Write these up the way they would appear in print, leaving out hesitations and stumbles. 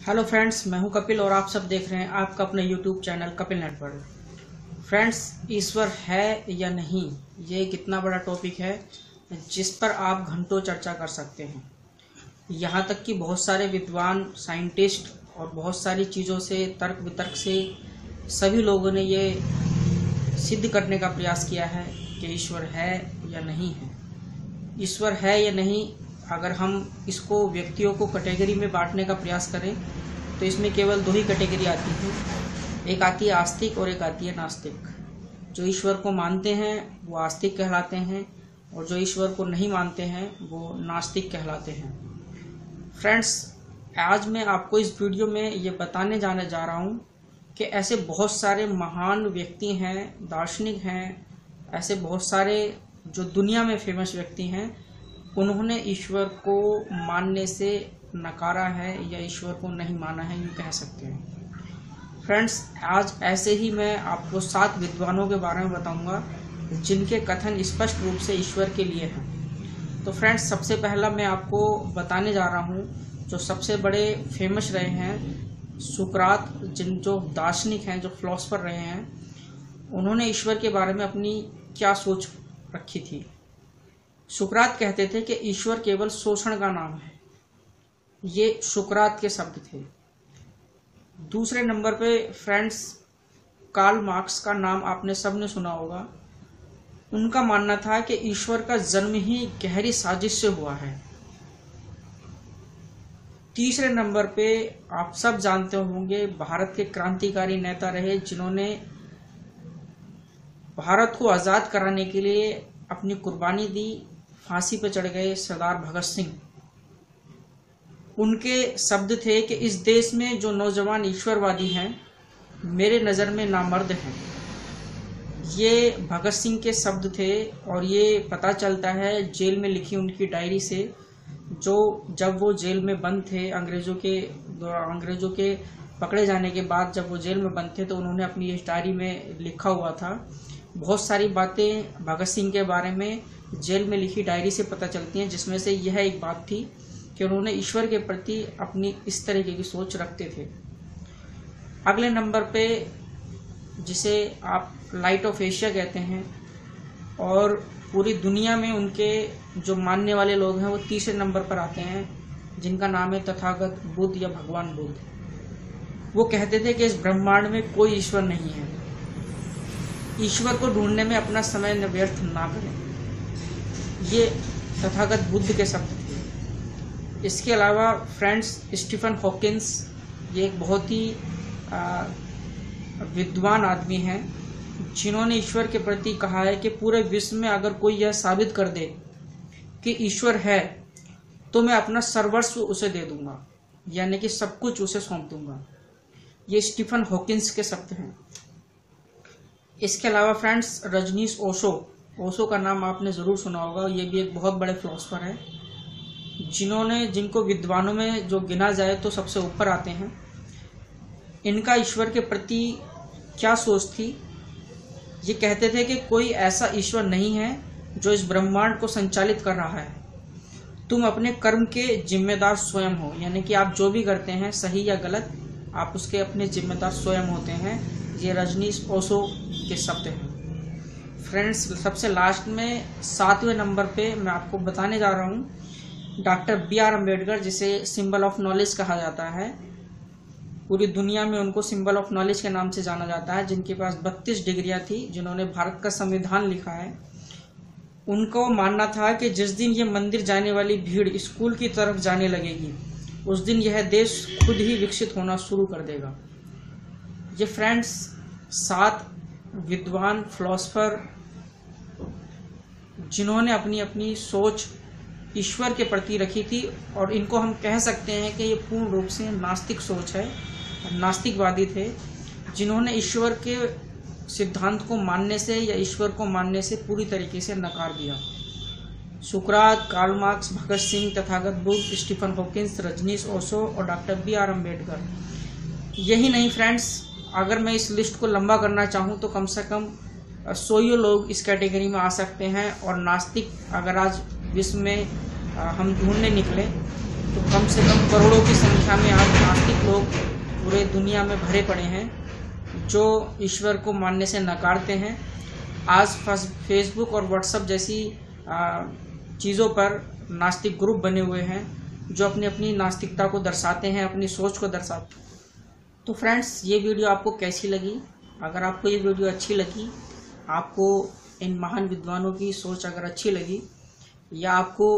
Hello friends, मैं हूं कपिल और आप सब देख रहे हैं आपका अपने YouTube channel Kapil network. Friends, ईश्वर है या नहीं, ये कितना बड़ा टॉपिक है जिस पर आप घंटों चर्चा कर सकते हैं। यहाँ तक कि बहुत सारे विद्वान, साइंटिस्ट और बहुत सारी चीज़ों से, तर्क वितर्क से सभी लोगों ने ये सिद्ध करने का प्रयास किया है कि ईश्वर है या नहीं है। ईश्वर है या नहीं, अगर हम इसको व्यक्तियों को कैटेगरी में बांटने का प्रयास करें तो इसमें केवल दो ही कैटेगरी आती हैं। एक आती है आस्तिक और एक आती है नास्तिक। जो ईश्वर को मानते हैं वो आस्तिक कहलाते हैं और जो ईश्वर को नहीं मानते हैं वो नास्तिक कहलाते हैं। फ्रेंड्स, आज मैं आपको इस वीडियो में ये बताने जाने जा रहा हूँ कि ऐसे बहुत सारे महान व्यक्ति हैं, दार्शनिक हैं, ऐसे बहुत सारे जो दुनिया में फेमस व्यक्ति हैं, उन्होंने ईश्वर को मानने से नकारा है या ईश्वर को नहीं माना है, यूँ कह सकते हैं। फ्रेंड्स, आज ऐसे ही मैं आपको 7 विद्वानों के बारे में बताऊंगा जिनके कथन स्पष्ट रूप से ईश्वर के लिए हैं। तो फ्रेंड्स, सबसे पहला मैं आपको बताने जा रहा हूँ जो सबसे बड़े फेमस रहे हैं, सुकरात, जो दार्शनिक हैं, जो फिलोसफर रहे हैं, उन्होंने ईश्वर के बारे में अपनी क्या सोच रखी थी। सुकरात कहते थे कि ईश्वर केवल शोषण का नाम है। ये सुकरात के शब्द थे। दूसरे नंबर पे फ्रेंड्स, कार्ल मार्क्स का नाम आपने सबने सुना होगा। उनका मानना था कि ईश्वर का जन्म ही गहरी साजिश से हुआ है। तीसरे नंबर पे आप सब जानते होंगे, भारत के क्रांतिकारी नेता रहे जिन्होंने भारत को आजाद कराने के लिए अपनी कुर्बानी दी, फांसी पर चढ़ गए, सरदार भगत सिंह। उनके शब्द थे कि इस देश में जो नौजवान ईश्वरवादी हैं मेरे नज़र में नामर्द हैं। ये भगत सिंह के शब्द थे और ये पता चलता है जेल में लिखी उनकी डायरी से, जो जब वो जेल में बंद थे, अंग्रेजों के पकड़े जाने के बाद जब वो जेल में बंद थे तो उन्होंने अपनी इस डायरी में लिखा हुआ था। बहुत सारी बातें भगत सिंह के बारे में जेल में लिखी डायरी से पता चलती हैं, जिसमें से यह एक बात थी कि उन्होंने ईश्वर के प्रति अपनी इस तरीके की सोच रखते थे। अगले नंबर पे, जिसे आप लाइट ऑफ एशिया कहते हैं, और पूरी दुनिया में उनके जो मानने वाले लोग हैं वो तीसरे नंबर पर आते हैं, जिनका नाम है तथागत बुद्ध या भगवान बुद्ध। वो कहते थे कि इस ब्रह्मांड में कोई ईश्वर नहीं है, ईश्वर को ढूंढने में अपना समय व्यर्थ ना करें। ये तथागत बुद्ध के शब्द थे। इसके अलावा फ्रेंड्स, स्टीफन हॉकिंस, ये एक बहुत ही विद्वान आदमी हैं जिन्होंने ईश्वर के प्रति कहा है कि पूरे विश्व में अगर कोई यह साबित कर दे कि ईश्वर है तो मैं अपना सर्वस्व उसे दे दूंगा, यानी कि सब कुछ उसे सौंप दूंगा। ये स्टीफन हॉकिंस के शब्द हैं। इसके अलावा फ्रेंड्स, रजनीश ओशो का नाम आपने ज़रूर सुना होगा। ये भी एक बहुत बड़े फिलोसफर हैं जिनको विद्वानों में जो गिना जाए तो सबसे ऊपर आते हैं। इनका ईश्वर के प्रति क्या सोच थी? ये कहते थे कि कोई ऐसा ईश्वर नहीं है जो इस ब्रह्मांड को संचालित कर रहा है, तुम अपने कर्म के जिम्मेदार स्वयं हो, यानी कि आप जो भी करते हैं, सही या गलत, आप उसके अपने जिम्मेदार स्वयं होते हैं। ये रजनीश ओशो के शब्द हैं। फ्रेंड्स, सबसे लास्ट में 7वें नंबर पे मैं आपको बताने जा रहा हूँ डॉक्टर B.R. अम्बेडकर, जिसे सिंबल ऑफ नॉलेज कहा जाता है। पूरी दुनिया में उनको सिंबल ऑफ नॉलेज के नाम से जाना जाता है, जिनके पास 32 डिग्रियां थी, जिन्होंने भारत का संविधान लिखा है। उनको मानना था कि जिस दिन ये मंदिर जाने वाली भीड़ स्कूल की तरफ जाने लगेगी, उस दिन यह देश खुद ही विकसित होना शुरू कर देगा। ये फ्रेंड्स 7 विद्वान फिलोसफर जिन्होंने अपनी अपनी सोच ईश्वर के प्रति रखी थी, और इनको हम कह सकते हैं कि ये पूर्ण रूप से नास्तिक सोच है, नास्तिकवादी थे, जिन्होंने ईश्वर के सिद्धांत को मानने से या ईश्वर को मानने से पूरी तरीके से नकार दिया। सुकरात, Karl Marx, Bhagat Singh, Tathagata Buddha, Stephen Hawkins, Rajneesh Osho और डॉक्टर B.R. अम्बेडकर। यही नहीं फ्रेंड्स, अगर मैं इस लिस्ट को लंबा करना चाहूँ तो कम से कम 100 लोग इस कैटेगरी में आ सकते हैं। और नास्तिक अगर आज विश्व में हम ढूंढने निकले तो कम से कम करोड़ों की संख्या में आज नास्तिक लोग पूरे दुनिया में भरे पड़े हैं जो ईश्वर को मानने से नकारते हैं। आज फेसबुक और व्हाट्सएप जैसी चीज़ों पर नास्तिक ग्रुप बने हुए हैं जो अपनी अपनी नास्तिकता को दर्शाते हैं, अपनी सोच को दर्शाते हैं। तो फ्रेंड्स, ये वीडियो आपको कैसी लगी? अगर आपको ये वीडियो अच्छी लगी, आपको इन महान विद्वानों की सोच अगर अच्छी लगी, या आपको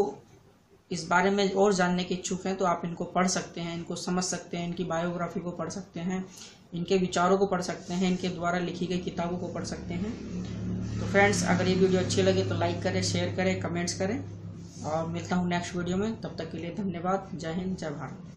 इस बारे में और जानने के इच्छुक हैं, तो आप इनको पढ़ सकते हैं, इनको समझ सकते हैं, इनकी बायोग्राफी को पढ़ सकते हैं, इनके विचारों को पढ़ सकते हैं, इनके द्वारा लिखी गई किताबों को पढ़ सकते हैं। तो फ्रेंड्स, अगर ये वीडियो अच्छी लगे तो लाइक करें, शेयर करें, कमेंट्स करें, और मिलता हूँ नेक्स्ट वीडियो में। तब तक के लिए धन्यवाद। जय हिंद, जय भारत।